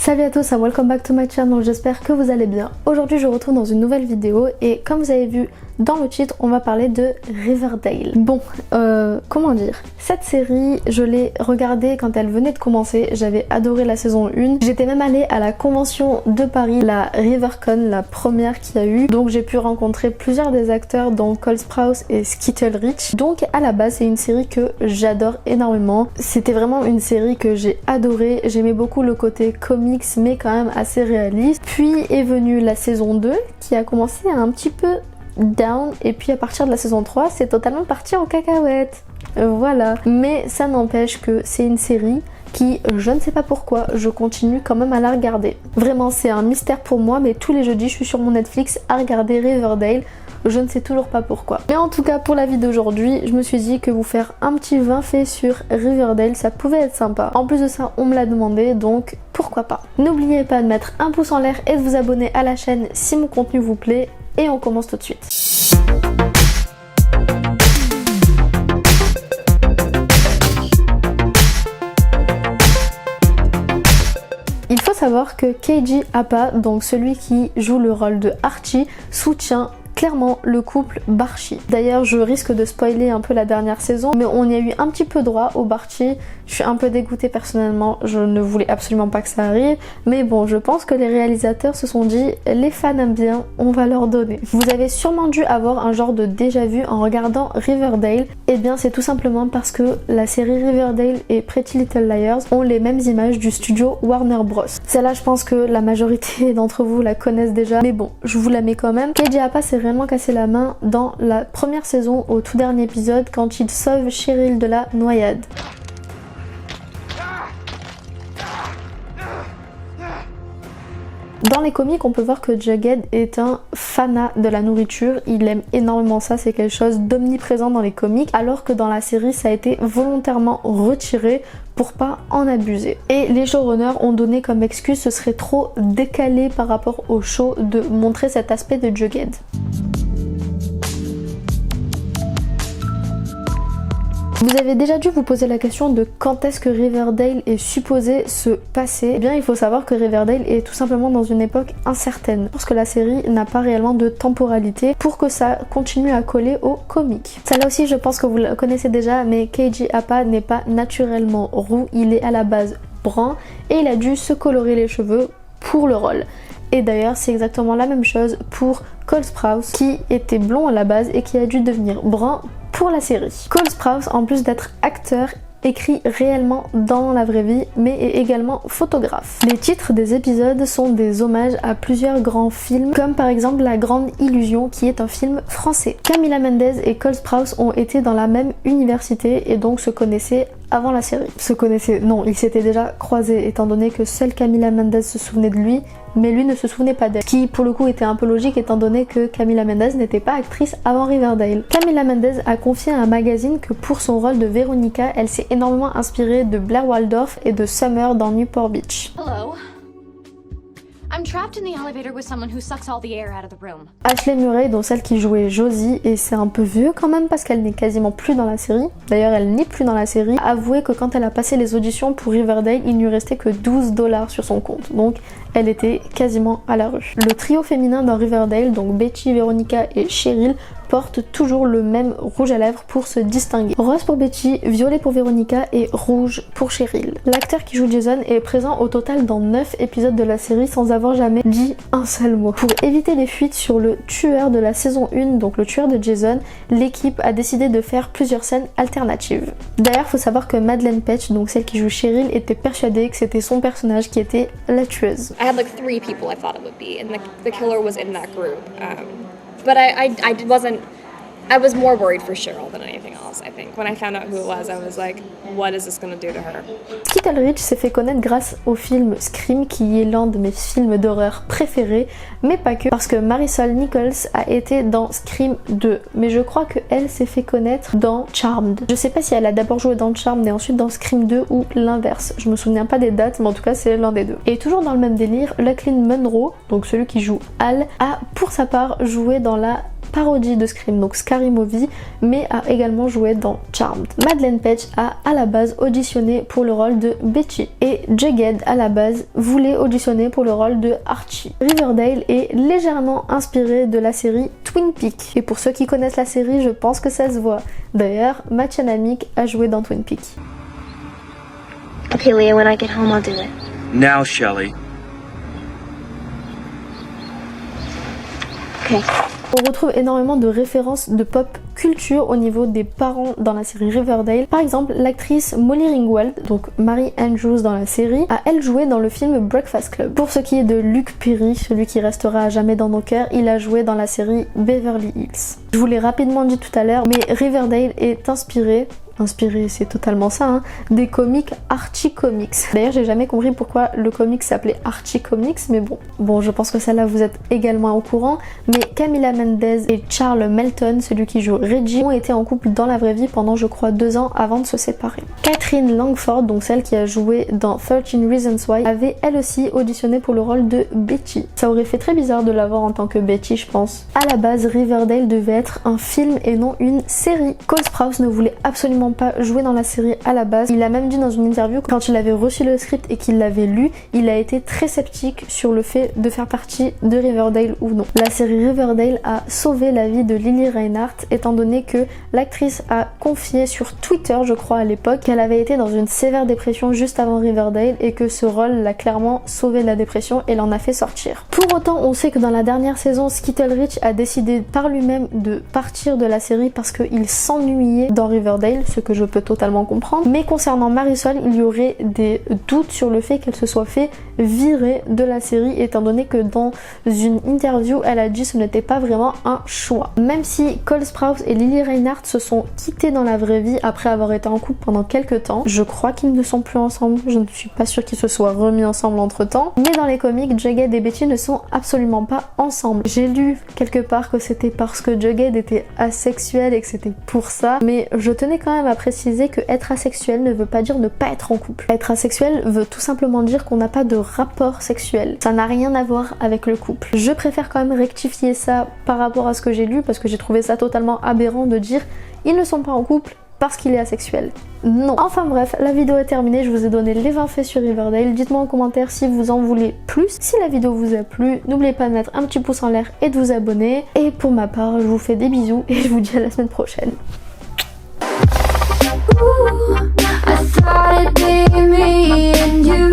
Salut à tous and welcome back to my channel, j'espère que vous allez bien. Aujourd'hui je retrouve dans une nouvelle vidéo et comme vous avez vu dans le titre, on va parler de Riverdale. Bon, comment dire, cette série, je l'ai regardée quand elle venait de commencer, j'avais adoré la saison 1. J'étais même allée à la convention de Paris, la RiverCon, la première qu'il y a eu. Donc j'ai pu rencontrer plusieurs des acteurs dont Cole Sprouse et Skittle Rich. Donc à la base, c'est une série que j'adore énormément. C'était vraiment une série que j'ai adorée. J'aimais beaucoup le côté comics mais quand même assez réaliste. Puis est venue la saison 2 qui a commencé un petit peu down et puis à partir de la saison 3 c'est totalement parti en cacahuète. Voilà, mais ça n'empêche que c'est une série qui, je ne sais pas pourquoi, je continue quand même à la regarder. Vraiment c'est un mystère pour moi, mais tous les jeudis je suis sur mon Netflix à regarder Riverdale. Je ne sais toujours pas pourquoi. Mais en tout cas pour la vidéo d'aujourd'hui, je me suis dit que vous faire un petit 20 faits sur Riverdale, ça pouvait être sympa. En plus de ça, on me l'a demandé, donc pourquoi pas. N'oubliez pas de mettre un pouce en l'air et de vous abonner à la chaîne si mon contenu vous plaît. Et on commence tout de suite. Il faut savoir que Keiji Appa, donc celui qui joue le rôle de Archie, soutient clairement le couple Barchi. D'ailleurs je risque de spoiler un peu la dernière saison, mais on y a eu un petit peu droit au Barchi. Je suis un peu dégoûtée personnellement, je ne voulais absolument pas que ça arrive, mais bon, je pense que les réalisateurs se sont dit les fans aiment bien, on va leur donner. Vous avez sûrement dû avoir un genre de déjà vu en regardant Riverdale. Et bien c'est tout simplement parce que la série Riverdale et Pretty Little Liars ont les mêmes images du studio Warner Bros. Celle-là je pense que la majorité d'entre vous la connaissent déjà, mais bon, je vous la mets quand même. Keiji Appa s'est réellement cassé la main dans la première saison au tout dernier épisode quand il sauve Cheryl de la noyade. Dans les comics, on peut voir que Jughead est un fanat de la nourriture, il aime énormément ça, c'est quelque chose d'omniprésent dans les comics, alors que dans la série ça a été volontairement retiré pour pas en abuser. Et les showrunners ont donné comme excuse ce serait trop décalé par rapport au show de montrer cet aspect de Jughead. Vous avez déjà dû vous poser la question de quand est-ce que Riverdale est supposé se passer. Eh bien il faut savoir que Riverdale est tout simplement dans une époque incertaine, parce que la série n'a pas réellement de temporalité pour que ça continue à coller au comic. Celle-là aussi je pense que vous la connaissez déjà, mais Keiji Appa n'est pas naturellement roux, il est à la base brun et il a dû se colorer les cheveux pour le rôle. Et d'ailleurs c'est exactement la même chose pour Cole Sprouse qui était blond à la base et qui a dû devenir brun pour la série. Cole Sprouse, en plus d'être acteur, écrit réellement dans la vraie vie, mais est également photographe. Les titres des épisodes sont des hommages à plusieurs grands films, comme par exemple La Grande Illusion, qui est un film français. Camila Mendes et Cole Sprouse ont été dans la même université et donc se connaissaient avant la série. Se connaissaient, non, ils s'étaient déjà croisés, étant donné que seule Camila Mendes se souvenait de lui, mais lui ne se souvenait pas d'elle. Ce qui pour le coup était un peu logique étant donné que Camila Mendes n'était pas actrice avant Riverdale. Camila Mendes a confié à un magazine que pour son rôle de Veronica, elle s'est énormément inspirée de Blair Waldorf et de Summer dans Newport Beach. Hello. I'm trapped in the elevator with someone who sucks all the air out of the room. Ashley Murray, dont celle qui jouait Josie, et c'est un peu vieux quand même parce qu'elle n'est quasiment plus dans la série, d'ailleurs elle n'est plus dans la série, a avoué que quand elle a passé les auditions pour Riverdale, il ne lui restait que 12$ sur son compte, donc elle était quasiment à la rue. Le trio féminin dans Riverdale, donc Betty, Veronica et Cheryl, portent toujours le même rouge à lèvres pour se distinguer. Rose pour Betty, violet pour Veronica et rouge pour Cheryl. L'acteur qui joue Jason est présent au total dans 9 épisodes de la série sans avoir jamais dit un seul mot. Pour éviter les fuites sur le tueur de la saison 1, donc le tueur de Jason, l'équipe a décidé de faire plusieurs scènes alternatives. D'ailleurs, faut savoir que Madeleine Petsch, donc celle qui joue Cheryl, était persuadée que c'était son personnage qui était la tueuse. I had like 3 people I thought it would be, and the killer was in that group. But I wasn't. I was more worried for Cheryl than anything else, I think. When I found out who it was, I was like, what is this gonna do to her? Skittle Rich s'est fait connaître grâce au film Scream, qui est l'un de mes films d'horreur préférés, mais pas que, parce que Marisol Nichols a été dans Scream 2, mais je crois qu'elle s'est fait connaître dans Charmed. Je sais pas si elle a d'abord joué dans Charmed et ensuite dans Scream 2 ou l'inverse, je me souviens pas des dates, mais en tout cas c'est l'un des deux. Et toujours dans le même délire, Lachlan Monroe, donc celui qui joue Al, a pour sa part joué dans la parodie de Scream, donc Scary Movie, mais a également joué dans Charmed. Madeleine Petsch a à la base auditionné pour le rôle de Betty et Jughead à la base voulait auditionner pour le rôle de Archie. Riverdale est légèrement inspiré de la série Twin Peaks et pour ceux qui connaissent la série, je pense que ça se voit. D'ailleurs, Mathieu Amick a joué dans Twin Peaks. Okay, Leah, when I get home, I'll do it. Now, Shelley. Okay. On retrouve énormément de références de pop culture au niveau des parents dans la série Riverdale. Par exemple, l'actrice Molly Ringwald, donc Mary Andrews dans la série, a elle joué dans le film Breakfast Club. Pour ce qui est de Luke Perry, celui qui restera à jamais dans nos cœurs, il a joué dans la série Beverly Hills. Je vous l'ai rapidement dit tout à l'heure, mais Riverdale est inspiré, c'est totalement ça, hein, des comics Archie Comics. D'ailleurs, j'ai jamais compris pourquoi le comic s'appelait Archie Comics, mais bon, je pense que celle-là vous êtes également au courant. Mais Camila Mendez et Charles Melton, celui qui joue Reggie, ont été en couple dans la vraie vie pendant, je crois, 2 ans avant de se séparer. Catherine Langford, donc celle qui a joué dans 13 Reasons Why, avait elle aussi auditionné pour le rôle de Betty. Ça aurait fait très bizarre de la voir en tant que Betty, je pense. À la base, Riverdale devait être un film et non une série. Cole Sprouse ne voulait absolument pas jouer dans la série à la base. Il a même dit dans une interview que quand il avait reçu le script et qu'il l'avait lu, il a été très sceptique sur le fait de faire partie de Riverdale ou non. La série Riverdale a sauvé la vie de Lily Reinhardt étant donné que l'actrice a confié sur Twitter, je crois à l'époque, qu'elle avait été dans une sévère dépression juste avant Riverdale et que ce rôle l'a clairement sauvé de la dépression et l'en a fait sortir. Pour autant, on sait que dans la dernière saison, Skittleridge a décidé par lui-même de partir de la série parce qu'il s'ennuyait dans Riverdale, ce que je peux totalement comprendre. Mais concernant Marisol, il y aurait des doutes sur le fait qu'elle se soit fait virer de la série étant donné que dans une interview, elle a dit que ce n'était pas vraiment un choix. Même si Cole Sprouse et Lily Reinhardt se sont quittés dans la vraie vie après avoir été en couple pendant quelques temps, je crois qu'ils ne sont plus ensemble, je ne suis pas sûre qu'ils se soient remis ensemble entre temps, mais dans les comics, Jughead et Betty ne sont absolument pas ensemble. J'ai lu quelque part que c'était parce que Jughead était asexuel et que c'était pour ça, mais je tenais quand même à préciser que être asexuel ne veut pas dire ne pas être en couple. Être asexuel veut tout simplement dire qu'on n'a pas de rapport sexuel. Ça n'a rien à voir avec le couple. Je préfère quand même rectifier ça par rapport à ce que j'ai lu parce que j'ai trouvé ça totalement aberrant de dire ils ne sont pas en couple parce qu'il est asexuel. Non. Enfin bref, la vidéo est terminée, je vous ai donné les 20 faits sur Riverdale. Dites-moi en commentaire si vous en voulez plus. Si la vidéo vous a plu, n'oubliez pas de mettre un petit pouce en l'air et de vous abonner. Et pour ma part, je vous fais des bisous et je vous dis à la semaine prochaine. I thought it'd be me and you.